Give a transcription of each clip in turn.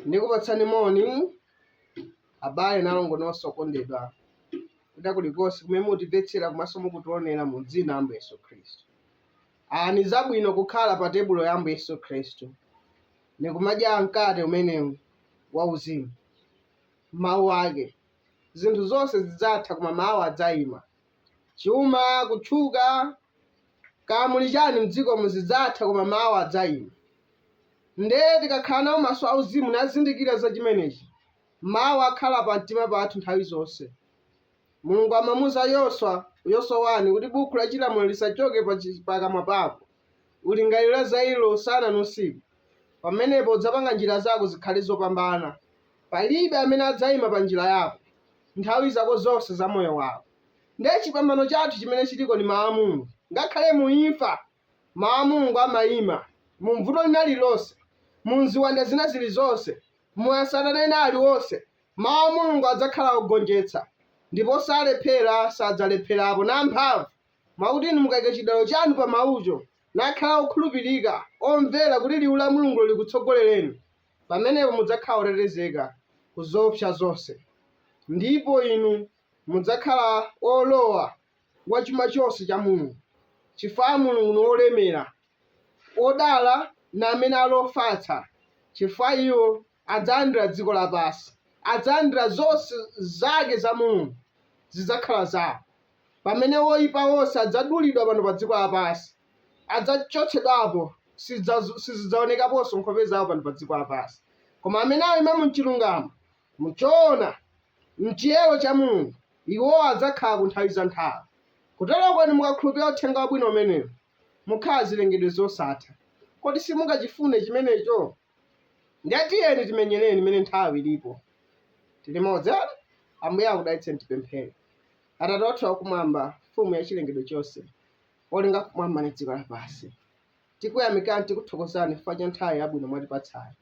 Ndikupatsani moni abale nalongo nonse okondedwa kuda kulikonse kumene mutimvetsera komanso mukutionera mu dzina la Ambuye Yesu Khristu. Ni zabwino kukhala pa tebulo ya Ambuye Yesu Khristu ndikumadya mkate umenewu wauzimu, mawu ake. Zinthu zonse zidzatha koma mawu adzayima. Chuma, kutchuka, kamuli chani mdziko muzidzatha koma mawu adzayima. Nde tikakhala nawo maso auzimu nazindikira za chimenechi, mawu akhala pa mtima pathu nthawi zonse. Mulungu amamuza Yoswa 1 kuti buku la chilamulo lisachoke pakamwa pako, ulingalire za ilo usana ndi usiku. Pamenepo udzapanga njira zako zikhale zopambana. Palibe amene adzayima pa njira yako nthawi zako zonse za moyo wako. Nde chipambano chathu chimene chiliko ni mawu a Mulungu. Ngakhale muimfa, mawu a Mulungu amayima. Mu vuto lina lilonse, mu nziwanda zina zilizonse, mu Satana ena aliwonse, mawu a Mulungu adzakhala kugonjetsa, ndipo salephera sadzalepherapo namphamvu. Mwakuti mukayika chidalo chanu pa mawucho nakhala okhulupirika, omvera kuti liwu la Mulungu likutsogolereni, pamenepo mudzakhala otetezeka ku zoopsa zonse. Ndipo inu mudzakhala olowa wa chuma chonse cha Mulungu, chifukwa Mulungu ndi olemera, odala na amene alofatsa, chifukwa iwo adzalandira dziko lapansi, adzalandira zonse zake za Mulungu zidzakhala zawo. Pamene woyipa wonse adzadulidwa pano pa dziko lapansi, adzachotsedwapo, sizidzaonekaponso nkhope zawo pano pa dziko lapansi. Koma amene ayima mchilungamo, muchoona, mchiyero cha Mulungu, iwo adzakhala ku nthawi za nthawi. Kutero kwanu mukakhulupirira uthenga wabwino umenewu, mukhala zilengedwe zosatha. Kodi simungachifune chimenecho? Ndiyatiyeni timenyereni imene nthawi ilipo. Tili modzi? Ambuye akudalitseni tipemphere. Atate athu akumwamba, mfumu ya chilengedwe chonse, olenga kumwamba ndi dziko lapansi, tikuyamikani tikuthokozani chifukwa cha nthawi yabwino mwatipatsayi.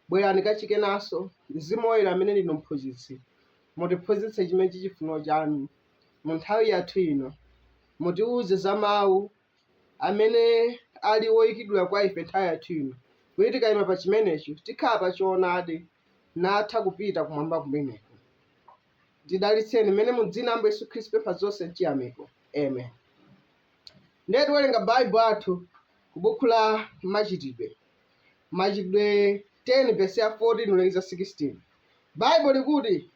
Bwerani kachike naso Mzimu Woyera amene ndinu mphunzitsi, mutiphunzitse chimene chichifuniro chanu mu nthawi yathu ino. Mutiuze za mawu amene ali woyikidwa kwa ife nthawi yathu ino, kuti tikayima pa chimenecho tikhala pa choonadi natha kupita kumwamba kumeneko. Tidalitseni mene mu dzina la Ambuye Yesu Khristu pempha zonse mchiyamiko. Amen. Ndiye tiwerenga Baibulo athu ku buku la Machitidwe 10 verse ya 14 kulekeza 16. Baibulo likuti,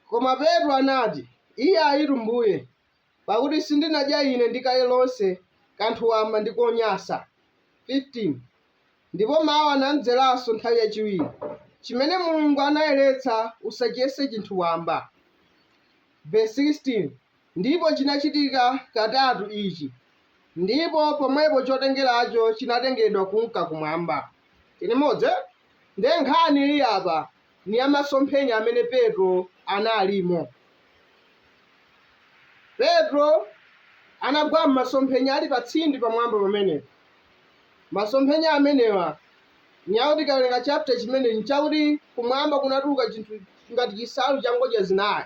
koma Petro anati, iye ayitu Mbuye, pakuti sindinadya ine ndi kale lonse kanthu wamba ndi konyasa. 15. Ndipo mawu anamdzeranso nthawi yachiwiri, chimene Mulungu anayeretsa usachiyese chinthu wamba. Verse 16. Ndipo chinachitika katatu ichi, ndipo pomwepo chotengeracho chinatengedwa kunka kumwamba. Tili modzi? Ndiye nkhani ili apa ni ya masomphenya amene Petro analimo. Petro anagwa m'masomphenya ali patsindi pamwamba pamenepo. Masomphenya amenewa nyakuti kawerenga chapter chimene nchakuti kumwamba kunatuluka chinthu ngati chisalu cha ngodya zinayi.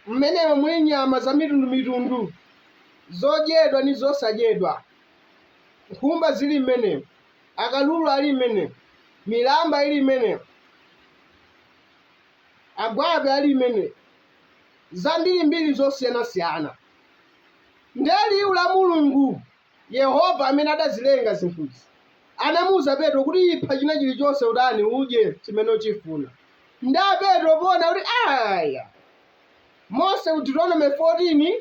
Mmenemo muli nyama za mitundumitundu, zodyedwa ndi zosadyedwa. Nkhumba zili mmenemo, akalulu ali mmenemo, milamba ili mmenemo, agwape ali mmenemo, zambirimbiri zosiyanasiyana. Ndiye liwu la Mulungu Yehova amene adazilenga zinthuzi anamuwuza Petro kuti ipha china chilichonse udani udye chimene uchifuna. Ndiye Petro pona kuti aya, Mose ku Deuteronomy 14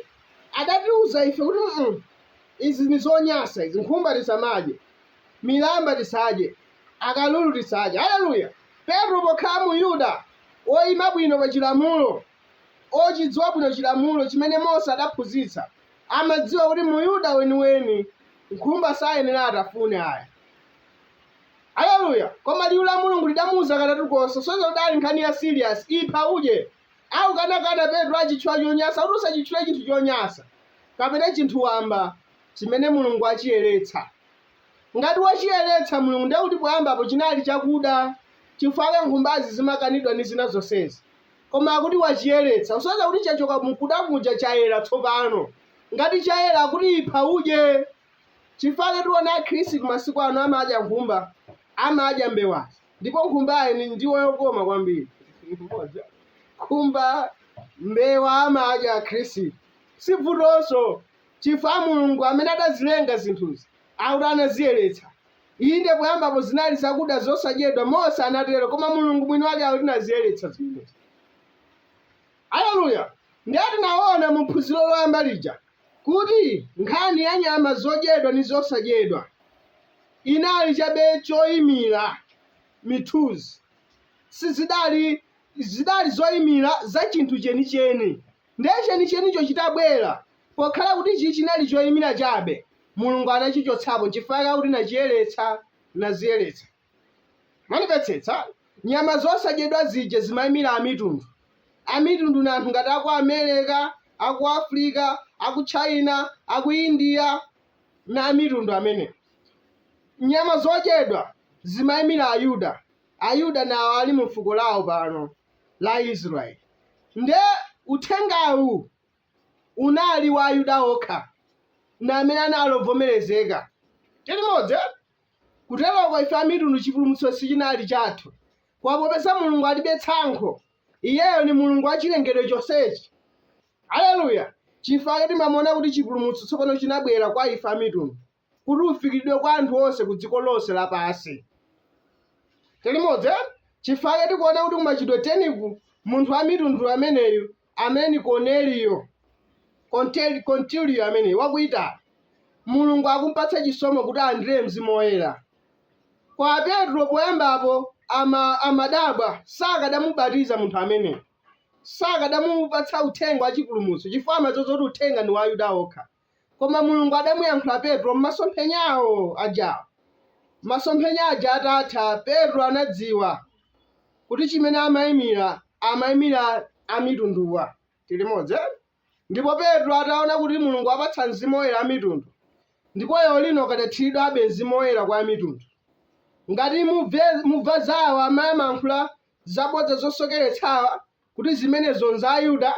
adatiuza ife kuti izi ndi zonyasa, izi nkhumba tisamadye, milamba tisadye, akalulu tisadye. Haleluya! Petro pokhala mu Yuda oyima bwino pa chilamulo, ochidziwa bwino chilamulo chimene Mose adaphunzitsa, amadziwa kuti mu Yuda weniweni nkhumba sayenera atafune aya. Haleluya! Koma liwu la Mulungu lidamuwuza katatu konse, soza udali nkhani ya serious, ipha udye. Au kanakana Petro achitchula chonyasa, kuti usachitchule chinthu chonyasa kapena chinthu wamba chimene Mulungu achiyeretsa. Ngati wachiyeretsa Mulungu ndiye kuti poyambapo chinali chakuda, chifukwa nkhumbazi zimakanidwa ndi zina zonsezi. Koma akuti wachiyeretsa, usoza kuti chachoka mukuda kuja chayera tsopano. Ngati chayera akuti ipha udye. Chifukwa tiona Khristu masiku ano amadya nkhumba, amadya mbewazi. ndipo nkhumbayi ndiwo yokoma kwambiri. Nkhumba mbewa amadya akhristu sivutonso, chifukwa Mulungu amene adazilenga zinthuzi akuti anaziyeretsa. Inde poyambapo zinali zakudya zosadyedwa, Mose anatero, koma Mulungu mwini wake akuti naziyeretsa zimenezi. Haleluya! Ndiye tinaona mu phunziro loyamba lija kuti nkhani ya nyama zodyedwa ndi zosadyedwa inali chabe choyimira mithuzi, sizidali zoyimira za chinthu chenicheni. Ndiye chenichenicho chitabwera pokhala kuti ichi chinali choyimira chabe, Mulungu anachichotsapo chifukwa kuti nachiyeretsa, naziyeretsa. Manipetsetsa, nyama zosadyedwa zija zimayimira amitundu na anthu ngati aku America, aku Africa, aku China, aku India na amitundu amene. Nyama zodyedwa zimayimira Ayuda nawo ali mu fuko lawo pano la Israeli. Nde uthengawu unali wa Ayuda okha na amene analovomerezeka. Chimodzi kuteroko ife amitundu chipulumutso sichinali chathu, popeza Mulungu alibe tsankho. Iyeyo ni Mulungu wa chilengedwe chonsechi. Haleluya! Chifukwa timaona kuti chipulumutso tsopano chinabwera kwa ife amitundu kuti ufikiridwe kwa anthu onse ku dziko lonse lapansi. Chimodzi chifukwa tikuona kuti kumachitidwe 10 munthu wa mitundu ameneyu amene ni Cornelio ameneyu wakuita Mulungu akumpatsa chisomo kuti alandire Mzimu Woyera. Kwa Petro poyambapo amadabwa sakadamubatiza munthu ameneyo, sakadamupatsa uthenga wa chipulumutso chifukwa amadziwa kuti uthenga ndi wa Ayuda okha. Koma Mulungu adamuyankhula Petro m'masomphenyawo ajawo. Masomphenya aja atatha, Petro anadziwa kuti chimene amayimira amitunduwa. Tilimodzi? Ndipo Petro ataona kuti Mulungu apatsa Mzimu Woyera amitundu, ndipo lero lino kadathiridwabe Mzimu Woyera kwa amitundu. Ngati mubva zawo amayankhula zabodza zosokeretsawa kuti zimenezo nza Ayuda,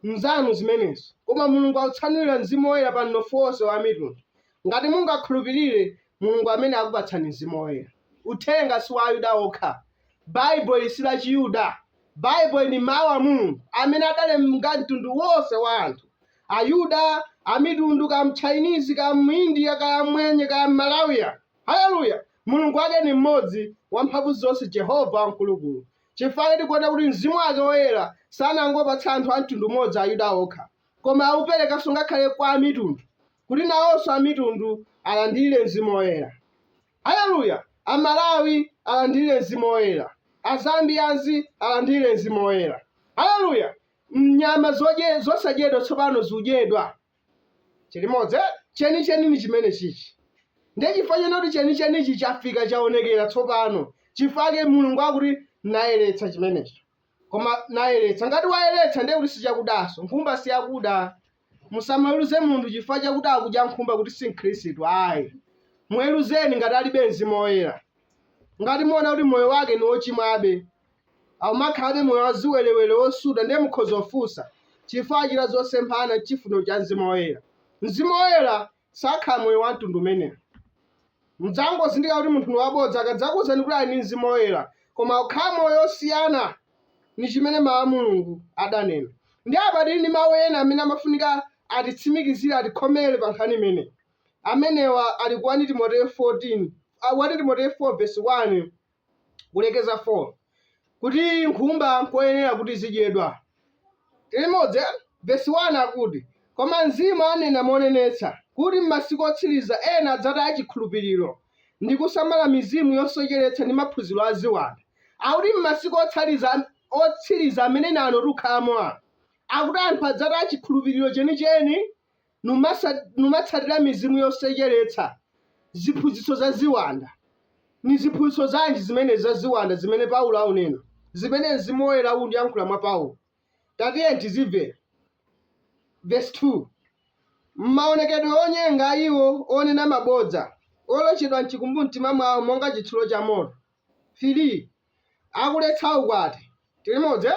nzanu zimenezo. Koma Mulungu akutsanulira Mzimu Woyera pa mnofu wonse wa mitundu. Ngati mungakhulupirire Mulungu amene akupatsani Mzimu Woyera. Uthenga si wa Ayuda okha. Baibulo si la Chiyuda. Baibulo ni mawu a Mulungu amene adalemba mtundu wonse wa anthu. Ayuda, amitundu, ka Mchinese, ka Muindia, ka Mwenye, ka Malawiya. Haleluya! Mulungu wake ni mmodzi wamphamvu zonse, Jehova wamkulukulu. Chifukwa tikuona kuti Mzimu wake Woyera sanangopatsa anthu a mtundu umodzi Ayuda okha, koma auperekanso ngakhale kwa amitundu kuti nawonso amitundu alandire Mzimu Woyera. Haleluya! Amalawi alandire Mzimu Woyera, Azambiazi alandire Mzimu Woyera. Haleluya! Nyama zosadyedwa tsopano zidyedwa. Chilimodzi chenicheni ni chimene chichi. Ndiye chifukwa kuti chenichenichi chafika chaonekera tsopano, chifukwa Mulungu akuti nayeretsa chimenecho. Koma nayeretsa, ngati wayeretsa ndiye kuti sichakudanso. Nkhumba siyakuda. Musamaweruze munthu chifukwa chakuti akudya nkhumba kuti si Mkhristu. Ayi, muweruzeni ngati alibe Mzimu Woyera. Ngati muona kuti moyo wake ni wochimwabe, aumakhalabe moyo wa ziwelewele wosuda, ndiye mukhoza ofunsa chifukwa achita zosemphana chifundo cha Mzimu Woyera. Mzimu Woyera sakhala moyo wa mtundu umenewu. Mudzangozindikira kuti munthu ni wabodza akadzakuwuzani kuti ali ndi Mzimu Woyera, koma ukhala moyo osiyana ni chimene mawu a Mulungu adanena. Ndiye apadili ndi mawu ena amene amafunika atitsimikizire, atikhomere pa nkhani imene. Amenewa ali ku 1 Timoteyo 14, 1 Timoteyo 4 verse 1 kulekeza 4, kuti nkhumba nkoyenera kuti zidyedwa. Tilimodzi verse 1 akuti, koma Mzimu anena monenetsa kuti m'masiku otsiriza ena adzataya chikhulupiriro ndi kusamala mizimu yosocheretsa ndi maphunziro aziwanda. Akuti m'masiku otsiriza amene nano tikukhalamo akuti anthu adzataya chikhulupiriro chenicheni numatsatira mizimu yosocheretsa, ziphunzitso za ziwanda. Ni ziphunzitso zanji zimene za ziwanda zimene Paulo aunena, zimene Mzimu Woyera undiyankhula mwa Paulo? Tatiye tizimvera. Verse 2, m'maonekedwe onyenga iwo onena mabodza, olochedwa mchikumbu mtima mwawo monga chitsulo cha moto. 3, akuletsa ukwati. Tilimodzi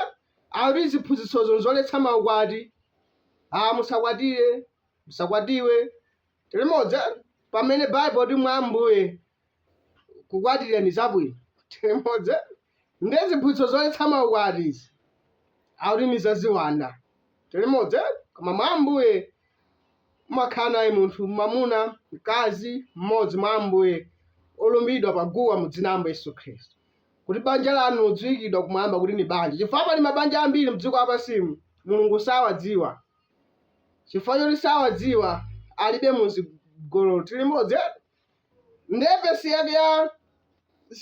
akuti ziphunzitsozo zoletsa maukwati. Musakwatire, musakwatiwe. Tilimodzi pamene Baibulo ti mwa Ambuye kukwatira ni zabwino. Limodzi ndezi phutso zoletsa maukwatizi autimiza ziwanda limodzi. Koma mwa Ambuye mumakhala naye munthu mwamuna mkazi mmodzi mwa Ambuye olumbidwa paguwa mu dzina la Ambuye Yesu Khristu, kuti banja lanu lidziwikidwa kumwamba kuti ni banja. Chifukwa pali mabanja ambiri mdziko lapansi Mulungu sawadziwa. Chifukwa choti sawadziwa alibe muzigololo limodzi. Ndepesi yake ya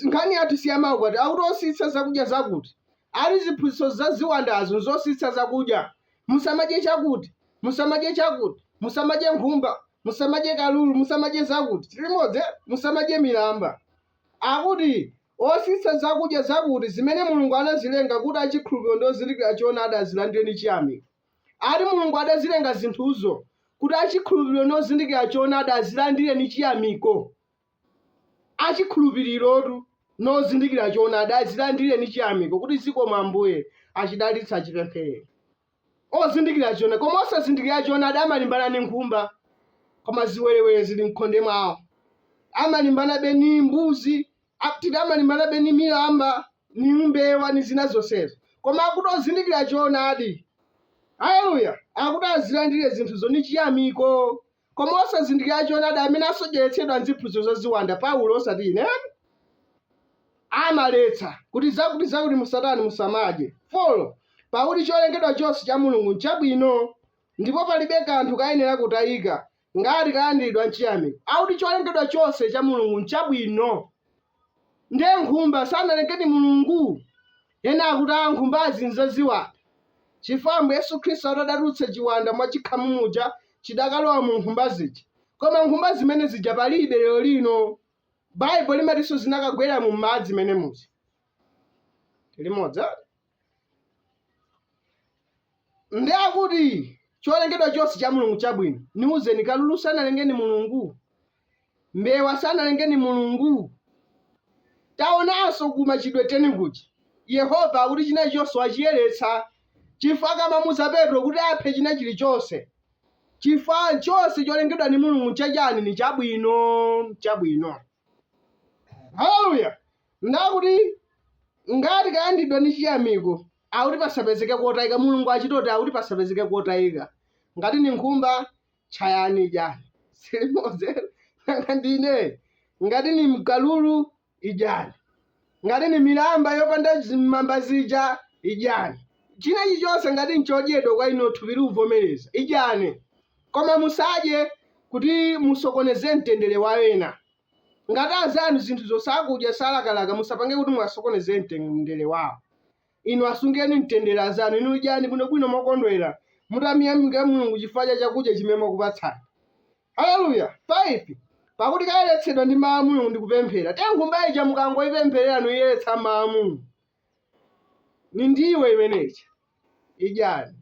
nkhani yathu siyamaukwati akutositsa zakudya zakuti ali ziphunzitso za ziwandazo zositsa zakudya. Musamadye chakuti, musamadye chakuti, musamadye nkhumba, musamadye kalulu, musamadye zakuti limodzi, musamadye milamba. Akuti ositsa zakudya zakuti zimene Mulungu anazilenga kuti achikhulupiriro ndi ozindikira choonadi azilandire ndi chiyamiko. Ali Mulungu adazilenga zinthuzo kuti achikhulupiriro ndi ozindikira choonadi azilandire ndi chiyamiko. Achikhulupirirotu nozindikira choonadi azilandire ndi chiyamiko kuti zikomo Ambuye achidalitsa achipemphere. Ozindikira choonadi koma osazindikira choonadi amalimbana ndi nkhumba, koma ziwerewere zili mkhonde mwawo. Amalimbana beni mbuzi, amalimbana beni milamba, ni mbewa ni zina zonsezo. Koma akuti ozindikira choonadi, haleluya, akuti azilandire zinthuzo ndi chiyamiko. Koma osazindikira choonadi amene asocheretsedwa nziphunzitso zaziwanda Paulo osati ine amaletsa kuti zakuti musatani musamadye. Folo pakuti cholengedwa chonse cha Mulungu nchabwino ndipo palibe kanthu kayenera kutayika ngati kalandiridwa nchiyamiko. Akuti cholengedwa chonse cha Mulungu nchabwino. Ndiye nkhumba sanalengedi Mulungu ena akuti nkhumbazi nzaziwanda. Chifukwa Ambuye Yesu Khristu atadatulutsa chiwanda mwachikhamu muja chidakalowa mu nkhumba zija. Koma nkhumba zimene zija palibe lero lino. Baibulo limatinso zinakagwera mu madzi mene muja limodzi. Ndi akuti cholengedwa chonse cha Mulungu chabwino. Niuzeni kalulu sanalengeni Mulungu, mbewa sanalengeni Mulungu. Taonanso kumachidwe teni kuja Yehova akuti china chonse wachiyeretsa. Chifukwa kamamuza Petro kuti aphe china chilichonse. Chifukwa chonse cholengedwa ni Mulungu chachani ni chabwino, chabwino. Haleluya. Ndakuti ngati kalandidwa ndi chiyamiko akuti pasapezeke kotayika. Mulungu achitoti akuti pasapezeke kotayika. Ngati ni nkhumba chayani jani silimodzi. Ndine ngati ni mkalulu ijani, ngati ni milamba yopanda mamba zija ijani. China chilichonse ngati nchodyedwa kwa ino thupi liuvomereza ijani. Koma musadye kuti musokoneze mtendere wa ena. Ngati azanu zinthu zosakudya salakalaka musapange kuti mwasokoneze mtendere wawo. Inu asungeni mtendere azanu, inu idyani bwinobwino mokondwera mutamiyamika Mulungu chifukwa cha chakudya chimene mwakupatsani. Haleluya. 5 pakuti kayeretsedwa ndi mawu a Mulungu ndi kupemphera. Te nkhumba ija mukangoyipempherera noyeretsa mawu a Mulungu ni ndiwe imeneja ijani.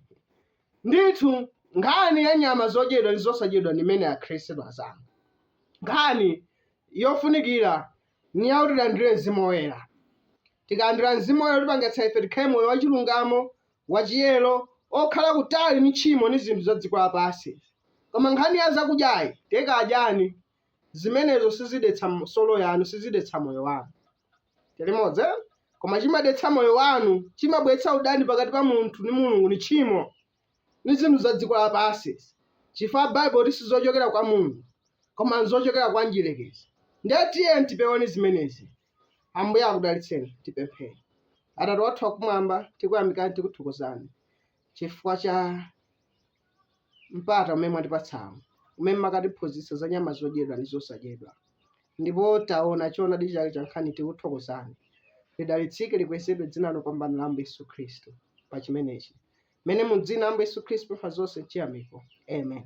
Ndithu nkhani ya nyama zodyedwa ndi zosadyedwa ndi imene akresedwa azanu. Nkhani yofunikira ni yakuti tilandire Mzimu Woyera. Tikalandira Mzimu Woyera tipangitsa ife tikhale moyo wachilungamo wachiyero okhala kutali ndi tchimo ndi zinthu za dziko lapansi. Koma nkhani ya zakudyayi tikadyani zimenezo sizidetsa solo yanu, sizidetsa moyo wanu limodzi. Koma chimadetsa moyo wanu, chimabweretsa udani pakati pa munthu ndi Mulungu ni tchimo ndi zinthu za dziko lapansi. Chifukwa Baibulo liti sizochokera kwa Mulungu koma nzochokera kwa njirekezi. Ndiye tiye tipeweni zimenezi. Ambuye akudalitseni. Tipemphere. Atate wathu wakumwamba tikuyamikani tikuthokozani chifukwa cha mpata umene mwatipatsawo, umene makatiphunzitsa za nyama zodyedwa ndi zosadyedwa. Ndipo taona choonadi chake cha nkhani tikuthokozani. Lidalitsike likwezedwe dzina lopambana la Ambuye Yesu Khristu pa chimenechi. Mene mu dzina la Ambuye Yesu Khristu pempha zonse chiyamiko. Amen.